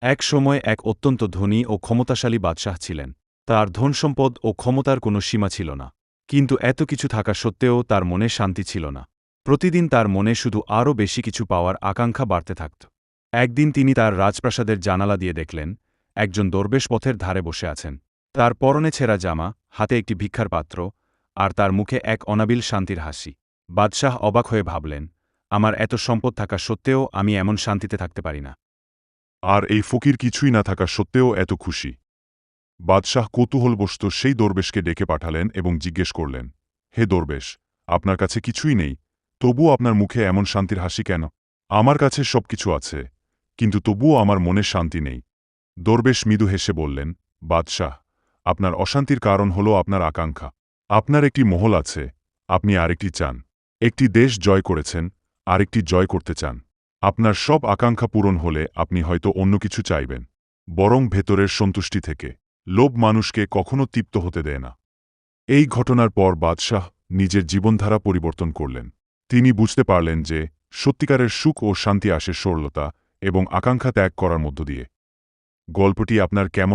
এক সময় এক অত্যন্ত ধনী ও ক্ষমতাশালী বাদশাহ ছিলেন। তার ধনসম্পদ ও ক্ষমতার কোনো সীমা ছিল না। কিন্তু এত কিছু থাকা সত্ত্বেও তার মনে শান্তি ছিল না। প্রতিদিন তার মনে শুধু আরও বেশি কিছু পাওয়ার আকাঙ্ক্ষা বাড়তে থাকত। একদিন তিনি তার রাজপ্রাসাদের জানালা দিয়ে দেখলেন, একজন দরবেশ পথের ধারে বসে আছেন। তার পরনে ছেঁড়া জামা, হাতে একটি ভিক্ষার পাত্র, আর তার মুখে এক অনাবিল শান্তির হাসি। বাদশাহ অবাক হয়ে ভাবলেন, আমার এত সম্পদ থাকা সত্ত্বেও আমি এমন শান্তিতে থাকতে পারি না। আর এই ফকির কিছুই না থাকা সত্ত্বেও এত খুশি। বাদশাহ কৌতূহলবশত সেই দরবেশকে ডেকে পাঠালেন এবং জিজ্ঞেস করলেন, হে দরবেশ, আপনার কাছে কিছুই নেই, তবুও আপনার মুখে এমন শান্তির হাসি কেন? আমার কাছে সবকিছু আছে, কিন্তু তবুও আমার মনে শান্তি নেই। দরবেশ মৃদু হেসে বললেন, বাদশাহ, আপনার অশান্তির কারণ হল আপনার আকাঙ্ক্ষা। আপনার একটি মহল আছে, আপনি আরেকটি চান। একটি দেশ জয় করেছেন, আরেকটি জয় করতে চান। আপনার সব আকাঙ্ক্ষা পূরণ হলে আপনি হয়তো অন্য কিছু চাইবেন, বরং ভেতরের সন্তুষ্টি থেকে। লোভ মানুষকে কখনো তৃপ্ত হতে দেয় না। এই ঘটনার পর বাদশাহ নিজের জীবনধারা পরিবর্তন করলেন। তিনি বুঝতে পারলেন যে সত্যিকারের সুখ ও শান্তি আসে সরলতা এবং আকাঙ্ক্ষা ত্যাগ করার মধ্য দিয়ে। গল্পটি আপনার কেমন